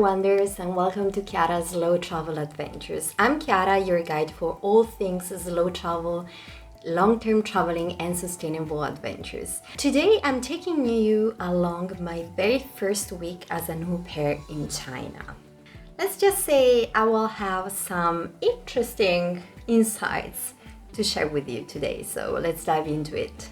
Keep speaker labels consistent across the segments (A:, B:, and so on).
A: Wonders, and welcome to Chiara's Slow Travel Adventures. I'm Chiara, your guide for all things slow travel, long-term traveling and sustainable adventures. Today I'm taking you along my very first week as an au pair in China. Let's just say I will have some interesting insights to share with you today, so let's dive into it.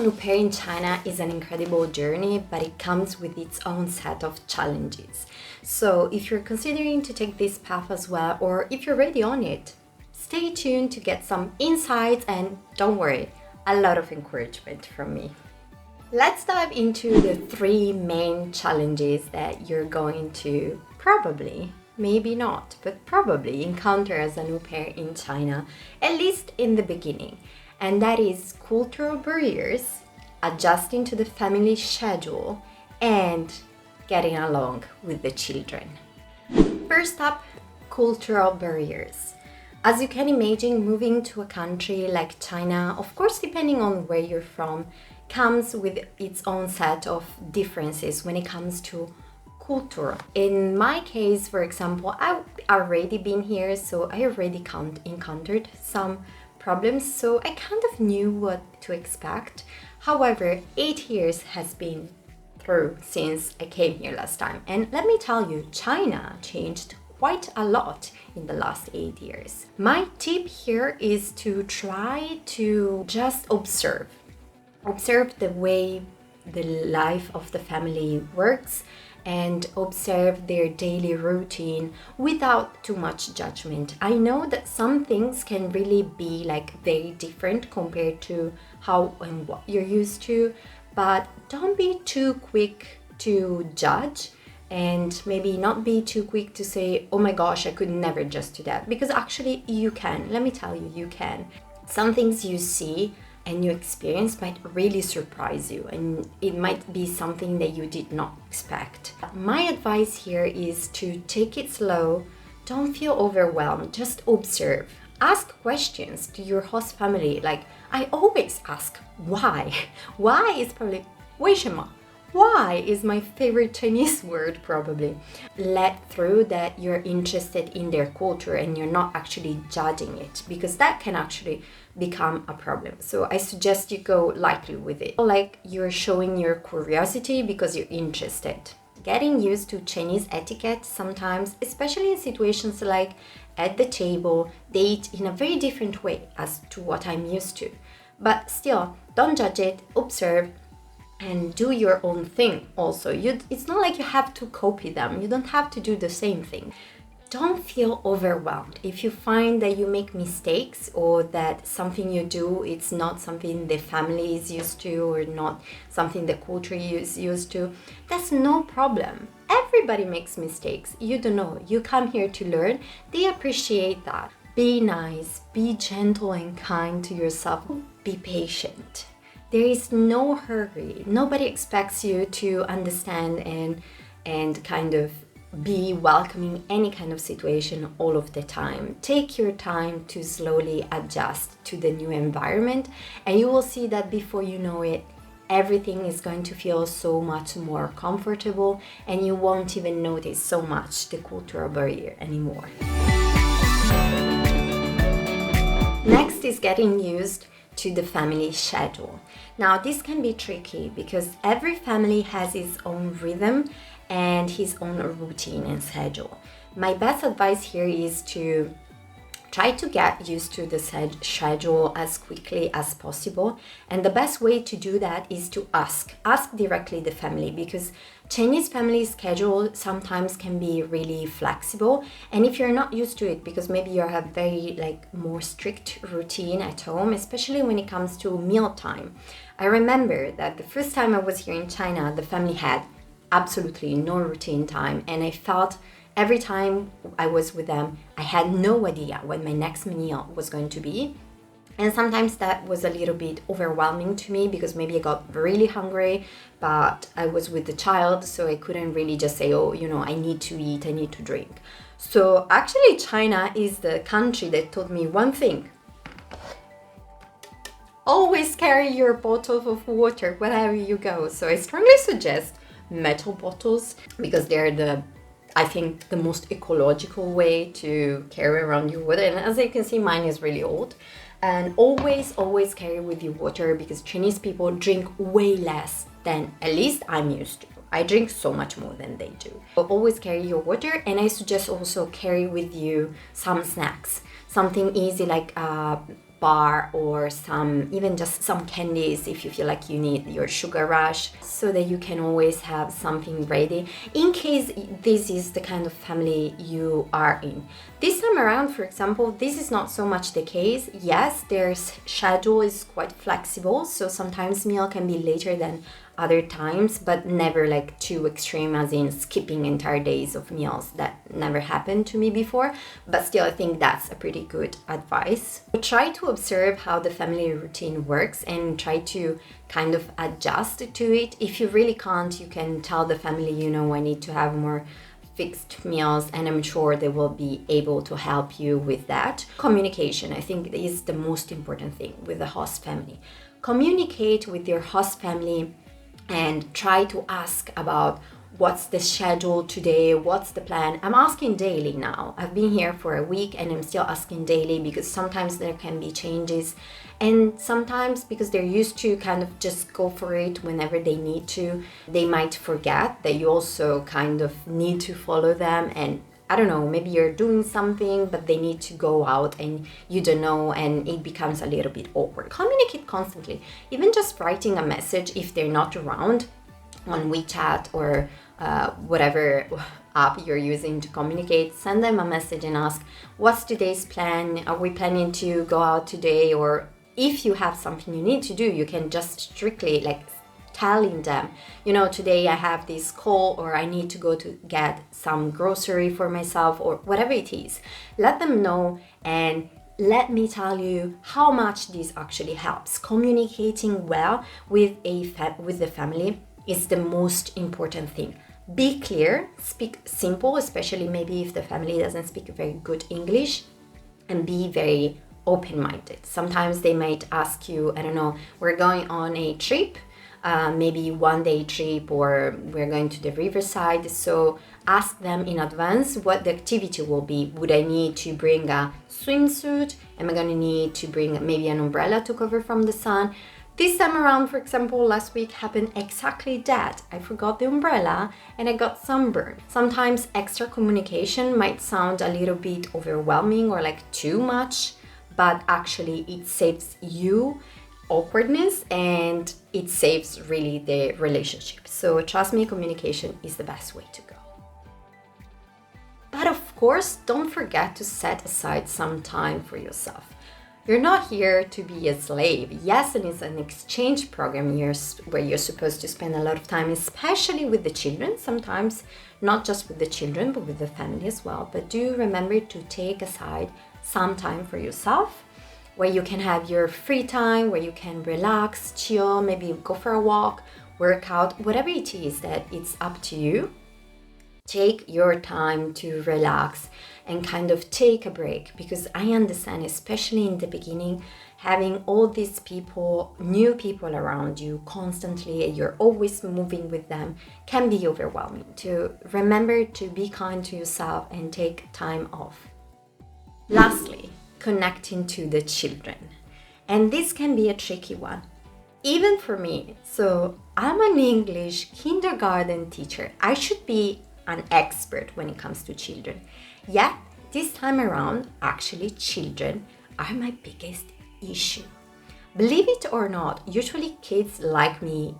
A: Au pair in China is an incredible journey, but it comes with its own set of challenges. So if you're considering to take this path as well, or if you're already on it, stay tuned to get some insights and don't worry, a lot of encouragement from me. Let's dive into the three main challenges that you're going to probably, maybe not, but probably encounter as an au pair in China, at least in the beginning. And that is cultural barriers, adjusting to the family schedule, and getting along with the children. First up, cultural barriers. As you can imagine, moving to a country like China, of course, depending on where you're from, comes with its own set of differences when it comes to culture. In my case, for example, I've already been here, so I already encountered some problems, so I kind of knew what to expect. However, 8 years has been through since I came here last time, and let me tell you, China changed quite a lot in the last 8 years. My tip here is to try to just observe the way the life of the family works and observe their daily routine without too much judgment. I know that some things can really be very different compared to how and what you're used to, but don't be too quick to judge and maybe not be too quick to say, oh my gosh, I could never just do that, because actually you can. Let me tell you, you can. Some things you see and you experience might really surprise you, and it might be something that you did not expect. My advice here is to take it slow, don't feel overwhelmed, just observe. Ask questions to your host family. I always ask why. Why is probably 为什么? Why is my favorite Chinese word probably. Let through that you're interested in their culture and you're not actually judging it, because that can actually become a problem. So I suggest you go lightly with it. Like you're showing your curiosity because you're interested. Getting used to Chinese etiquette sometimes, especially in situations like at the table, they eat in a very different way as to what I'm used to. But still, don't judge it, observe, and do your own thing also. It's not like you have to copy them. You don't have to do the same thing. Don't feel overwhelmed. If you find that you make mistakes or that something you do, it's not something the family is used to or not something the culture is used to, that's no problem. Everybody makes mistakes. You don't know. You come here to learn. They appreciate that. Be nice, be gentle and kind to yourself. Be patient. There is no hurry. Nobody expects you to understand and kind of be welcoming any kind of situation all of the time. Take your time to slowly adjust to the new environment, and you will see that before you know it, everything is going to feel so much more comfortable and you won't even notice so much the cultural barrier anymore. Next is getting used to the family schedule. Now this can be tricky because every family has its own rhythm and his own routine and schedule. My best advice here is to try to get used to the schedule as quickly as possible, and the best way to do that is to ask directly the family, because Chinese family schedule sometimes can be really flexible, and if you're not used to it because maybe you have very more strict routine at home, especially when it comes to mealtime. I remember that the first time I was here in China, the family had absolutely no routine time, and I felt every time I was with them, I had no idea when my next meal was going to be. And sometimes that was a little bit overwhelming to me because maybe I got really hungry, but I was with the child, so I couldn't really just say, oh, I need to eat, I need to drink. So actually China is the country that taught me one thing. Always carry your bottle of water wherever you go. So I strongly suggest metal bottles because they're I think the most ecological way to carry around your water. And as you can see, mine is really old. And always carry with you water because Chinese people drink way less than at least I'm used to. I drink so much more than they do. So always carry your water, and I suggest also carry with you some snacks. Something easy like a bar or even just some candies if you feel like you need your sugar rush, so that you can always have something ready in case this is the kind of family you are in. This time around, for example, this is not so much the case. Yes, their schedule is quite flexible, so sometimes meal can be later than other times, but never like too extreme as in skipping entire days of meals. That never happened to me before, but still I think that's a pretty good advice. Try to observe how the family routine works and try to kind of adjust to it. If you really can't, you can tell the family, I need to have more fixed meals, and I'm sure they will be able to help you with that. Communication, I think, is the most important thing with the host family. Communicate with your host family and try to ask about what's the schedule today, what's the plan. I'm asking daily now. I've been here for a week and I'm still asking daily because sometimes there can be changes, and sometimes because they're used to kind of just go for it whenever they need to, they might forget that you also kind of need to follow them. And I don't know, maybe you're doing something, but they need to go out and you don't know, and it becomes a little bit awkward. Communicate constantly, even just writing a message if they're not around on WeChat or whatever app you're using to communicate. Send them a message and ask, what's today's plan? Are we planning to go out today? Or if you have something you need to do, you can just strictly telling them, today I have this call, or I need to go to get some grocery for myself, or whatever it is. Let them know, and let me tell you how much this actually helps. Communicating well with the family is the most important thing. Be clear, speak simple, especially maybe if the family doesn't speak very good English, and be very open-minded. Sometimes they might ask you, I don't know, we're going on a trip, maybe 1-day trip, or we're going to the riverside. So ask them in advance what the activity will be. Would I need to bring a swimsuit? Am I going to need to bring maybe an umbrella to cover from the sun? This time around, for example, last week happened exactly that. I forgot the umbrella and I got sunburned. Sometimes extra communication might sound a little bit overwhelming or like too much, but actually it saves you awkwardness and it saves really the relationship. So trust me, communication is the best way to go. But of course, don't forget to set aside some time for yourself. You're not here to be a slave. Yes, and it's an exchange program where you're supposed to spend a lot of time, especially with the children, sometimes not just with the children, but with the family as well. But do remember to take aside some time for yourself, where you can have your free time, where you can relax, chill, maybe go for a walk, work out, whatever it is that it's up to you. Take your time to relax and kind of take a break, because I understand, especially in the beginning, having all these people, new people around you constantly, and you're always moving with them, can be overwhelming. To remember to be kind to yourself and take time off. Lastly, connecting to the children. And this can be a tricky one, even for me. So I'm an English kindergarten teacher. I should be an expert when it comes to children. Yet, this time around, actually children are my biggest issue. Believe it or not, usually kids like me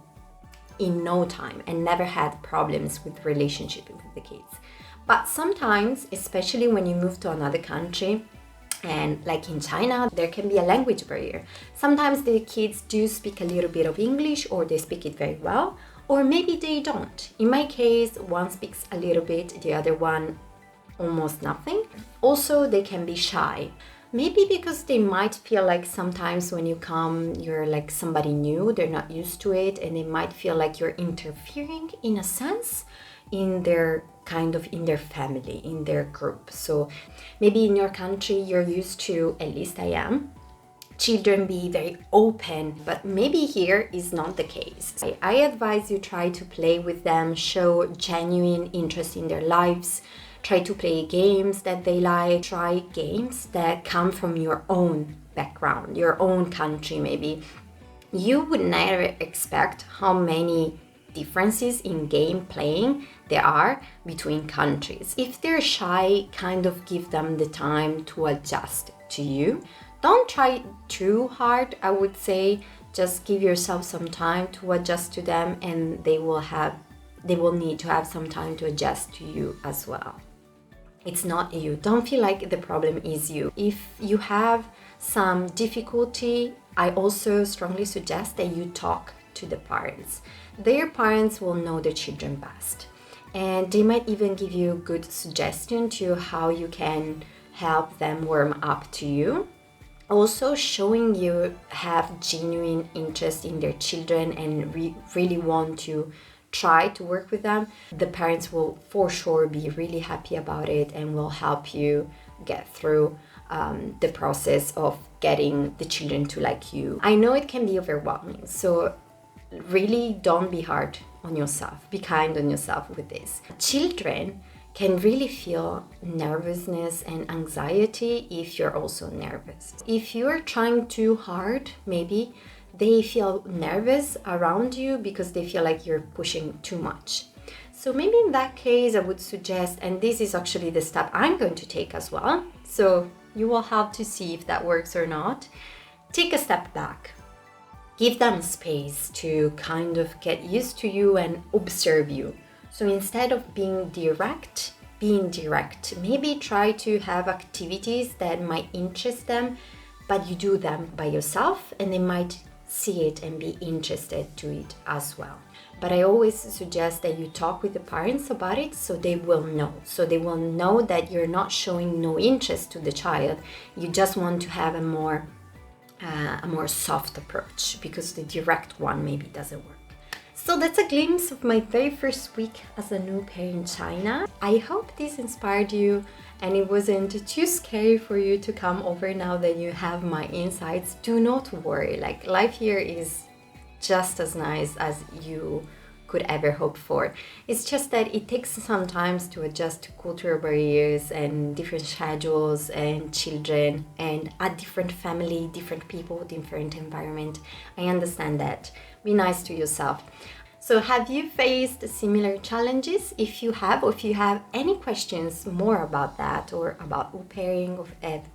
A: in no time and never had problems with relationship with the kids. But sometimes, especially when you move to another country, and like in China, there can be a language barrier. Sometimes the kids do speak a little bit of English, or they speak it very well, or maybe they don't. In my case, one speaks a little bit, the other one almost nothing. Also, they can be shy. Maybe because they might feel like sometimes when you come, you're like somebody new, they're not used to it, and they might feel like you're interfering in a sense in their in their family, in their group. So maybe in your country, you're used to, at least I am, children be very open, but maybe here is not the case. I advise you try to play with them, show genuine interest in their lives, try to play games that they like, try games that come from your own background, your own country maybe. You would never expect how many differences in game playing there are between countries. If they're shy, kind of give them the time to adjust to you. Don't try too hard, I would say. Just give yourself some time to adjust to them, and they will need to have some time to adjust to you as well. It's not you. Don't feel like the problem is you. If you have some difficulty, I also strongly suggest that you talk to the parents. Their parents will know their children best, and they might even give you a good suggestion to how you can help them warm up to you. Also, showing you have genuine interest in their children and really want to try to work with them, the parents will for sure be really happy about it and will help you get through the process of getting the children to like you. I know it can be overwhelming, so really don't be hard on yourself. Be kind on yourself with this. Children can really feel nervousness and anxiety if you're also nervous. If you're trying too hard, maybe they feel nervous around you because they feel like you're pushing too much. So maybe in that case, I would suggest, and this is actually the step I'm going to take as well, so you will have to see if that works or not. Take a step back. Give them space to kind of get used to you and observe you. So instead of being indirect, maybe try to have activities that might interest them, but you do them by yourself and they might see it and be interested to it as well. But I always suggest that you talk with the parents about it so they will know. So they will know that you're not showing no interest to the child. You just want to have a more soft approach, because the direct one maybe doesn't work. So that's a glimpse of my very first week as a new pair in China. I hope this inspired you and it wasn't too scary for you to come over now that you have my insights. Do not worry, like life here is just as nice as you could ever hope for. It's just that it takes some time to adjust to cultural barriers and different schedules and children and a different family, different people, different environment. I understand that. Be nice to yourself. So have you faced similar challenges? If you have, or if you have any questions more about that or about au pairing or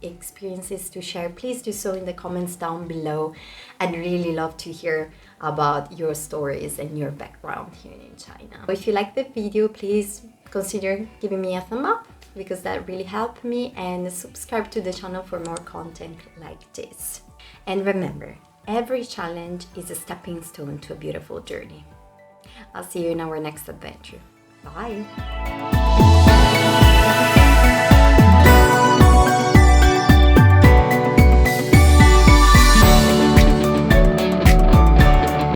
A: experiences to share, please do so in the comments down below. I'd really love to hear about your stories and your background here in China. If you like the video, please consider giving me a thumb up, because that really helped me, and subscribe to the channel for more content like this. And remember, every challenge is a stepping stone to a beautiful journey. I'll see you in our next adventure. Bye!